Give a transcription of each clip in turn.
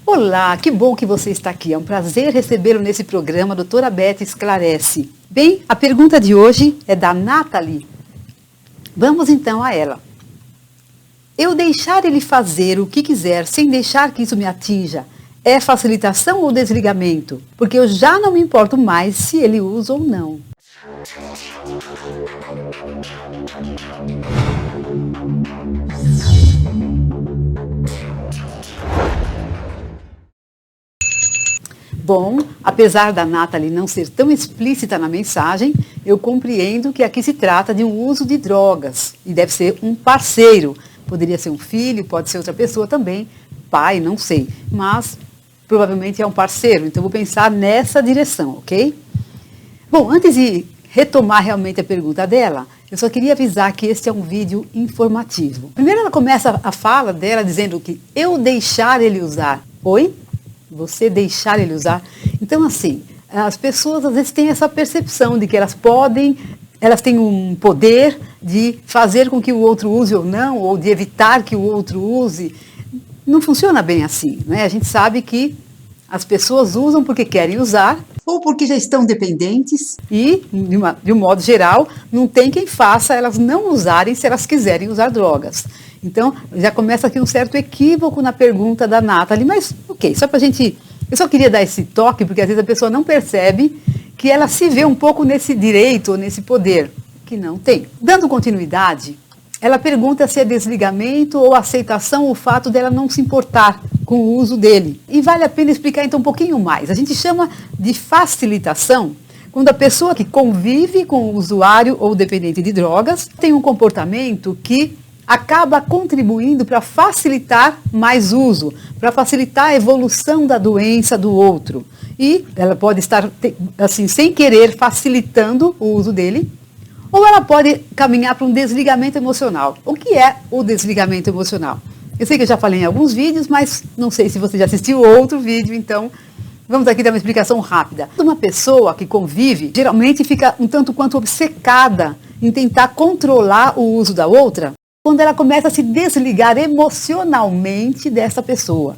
Olá, que bom que você está aqui. É um prazer recebê-lo nesse programa, Doutora Beth Esclarece. Bem, a pergunta de hoje é da Nathalie. Vamos então a ela. Eu deixar ele fazer o que quiser sem deixar que isso me atinja é facilitação ou desligamento? Porque eu já não me importo mais se ele usa ou não. Bom, apesar da Nathalie não ser tão explícita na mensagem, eu compreendo que aqui se trata de um uso de drogas e deve ser um parceiro. Poderia ser um filho, pode ser outra pessoa também, pai, não sei, mas provavelmente é um parceiro, então vou pensar nessa direção, ok? Bom, antes de retomar realmente a pergunta dela, eu só queria avisar que este é um vídeo informativo. Primeiro ela começa a fala dela dizendo que eu deixar ele usar. Oi? Você deixar ele usar? Então assim, as pessoas às vezes têm essa percepção de que elas têm um poder de fazer com que o outro use ou não, ou de evitar que o outro use. Não funciona bem assim, né? A gente sabe que as pessoas usam porque querem usar ou porque já estão dependentes e, de um modo geral, não tem quem faça elas não usarem se elas quiserem usar drogas. Então, já começa aqui um certo equívoco na pergunta da Nathalie, mas ok, eu só queria dar esse toque, porque às vezes a pessoa não percebe que ela se vê um pouco nesse direito, nesse poder, que não tem. Dando continuidade, ela pergunta se é desligamento ou aceitação o fato dela não se importar com o uso dele. E vale a pena explicar então um pouquinho mais. A gente chama de facilitação quando a pessoa que convive com o usuário ou dependente de drogas tem um comportamento que acaba contribuindo para facilitar mais uso, para facilitar a evolução da doença do outro. E ela pode estar, assim, sem querer, facilitando o uso dele, ou ela pode caminhar para um desligamento emocional. O que é o desligamento emocional? Eu sei que eu já falei em alguns vídeos, mas não sei se você já assistiu outro vídeo, então vamos aqui dar uma explicação rápida. Uma pessoa que convive geralmente fica um tanto quanto obcecada em tentar controlar o uso da outra, quando ela começa a se desligar emocionalmente dessa pessoa.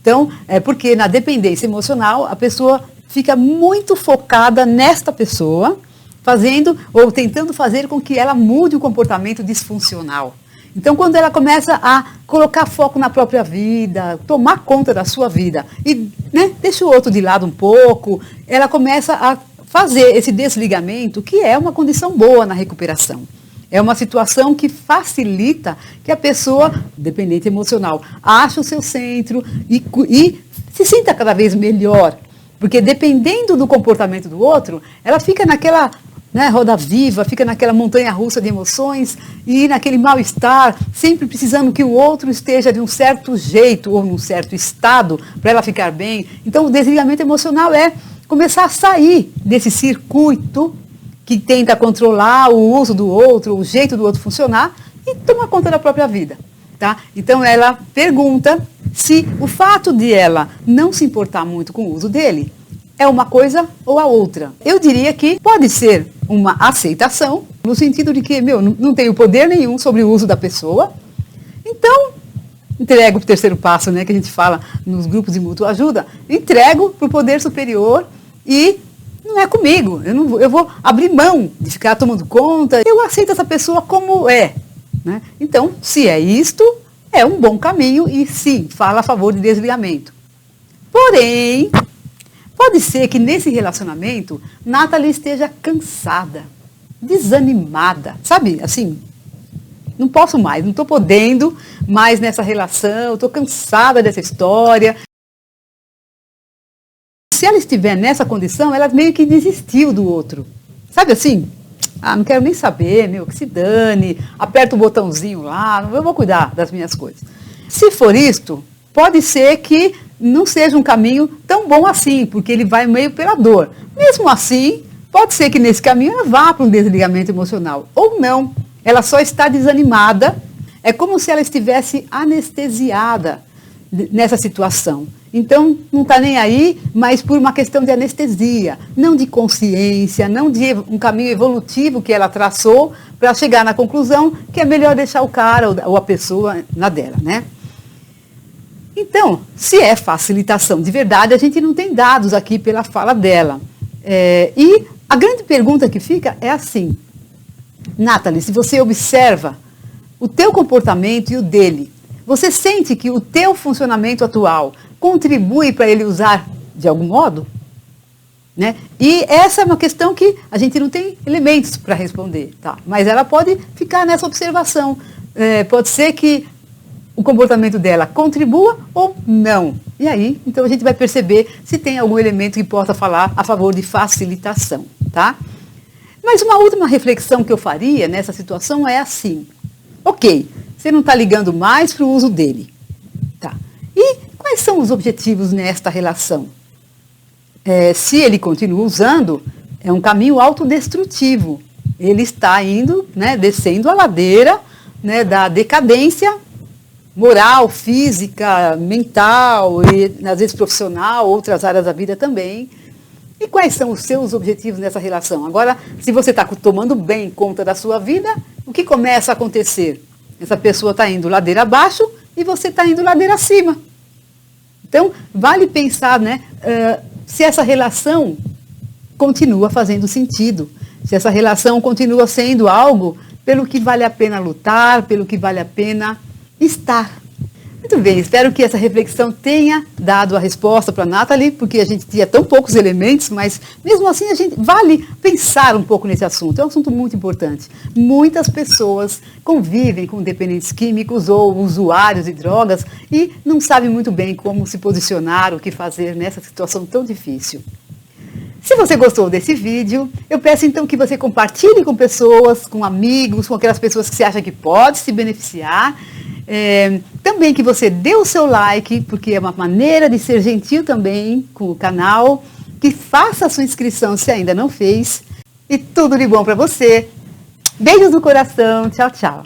Então, é porque na dependência emocional, a pessoa fica muito focada nesta pessoa, fazendo ou tentando fazer com que ela mude o comportamento disfuncional. Então, quando ela começa a colocar foco na própria vida, tomar conta da sua vida e deixa o outro de lado um pouco, ela começa a fazer esse desligamento, que é uma condição boa na recuperação. É uma situação que facilita que a pessoa, dependente emocional, ache o seu centro e se sinta cada vez melhor. Porque dependendo do comportamento do outro, ela fica naquela roda viva, fica naquela montanha-russa de emoções e naquele mal-estar, sempre precisando que o outro esteja de um certo jeito ou num certo estado para ela ficar bem. Então, o desligamento emocional é começar a sair desse circuito que tenta controlar o uso do outro, o jeito do outro funcionar e tomar conta da própria vida. Tá? Então ela pergunta se o fato de ela não se importar muito com o uso dele é uma coisa ou a outra. Eu diria que pode ser uma aceitação, no sentido de que, não tenho poder nenhum sobre o uso da pessoa, então entrego para o terceiro passo, que a gente fala nos grupos de mútua ajuda, entrego para o poder superior e não é comigo, eu vou abrir mão de ficar tomando conta, eu aceito essa pessoa como é. Então, se é isto, é um bom caminho e sim, fala a favor de desligamento. Porém, pode ser que nesse relacionamento, Nathalie esteja cansada, desanimada, sabe, assim, não posso mais, não estou podendo mais nessa relação, estou cansada dessa história. Se ela estiver nessa condição, ela meio que desistiu do outro. Sabe assim? Não quero nem saber, que se dane, aperta o botãozinho lá, eu vou cuidar das minhas coisas. Se for isto, pode ser que não seja um caminho tão bom assim, porque ele vai meio pela dor. Mesmo assim, pode ser que nesse caminho ela vá para um desligamento emocional. Ou não, ela só está desanimada, é como se ela estivesse anestesiada nessa situação. Então, não está nem aí, mas por uma questão de anestesia, não de consciência, não de um caminho evolutivo que ela traçou para chegar na conclusão que é melhor deixar o cara ou a pessoa na dela, Então, se é facilitação de verdade, a gente não tem dados aqui pela fala dela. E a grande pergunta que fica é assim, Nathalie, se você observa o teu comportamento e o dele, você sente que o teu funcionamento atual contribui para ele usar de algum modo? Né? E essa é uma questão que a gente não tem elementos para responder, tá? Mas ela pode ficar nessa observação. Pode ser que o comportamento dela contribua ou não. E aí, então a gente vai perceber se tem algum elemento que possa falar a favor de facilitação, tá? Mas uma última reflexão que eu faria nessa situação é assim. Ok, você não está ligando mais para o uso dele. Tá. E quais são os objetivos nesta relação? Se ele continua usando, é um caminho autodestrutivo. Ele está indo, né, descendo a ladeira, né, da decadência moral, física, mental e às vezes profissional, outras áreas da vida também. E quais são os seus objetivos nessa relação? Agora, se você está tomando bem conta da sua vida, o que começa a acontecer? Essa pessoa está indo ladeira abaixo e você está indo ladeira acima. Então, vale pensar, né, se essa relação continua fazendo sentido, se essa relação continua sendo algo pelo que vale a pena lutar, pelo que vale a pena estar. Muito bem, espero que essa reflexão tenha dado a resposta para a Nathalie, porque a gente tinha tão poucos elementos, mas mesmo assim a gente vale pensar um pouco nesse assunto. É um assunto muito importante. Muitas pessoas convivem com dependentes químicos ou usuários de drogas e não sabem muito bem como se posicionar, o que fazer nessa situação tão difícil. Se você gostou desse vídeo, eu peço então que você compartilhe com pessoas, com amigos, com aquelas pessoas que você acha que pode se beneficiar. Também que você dê o seu like, porque é uma maneira de ser gentil também com o canal, que faça a sua inscrição se ainda não fez. E tudo de bom para você. Beijos no coração. Tchau, tchau.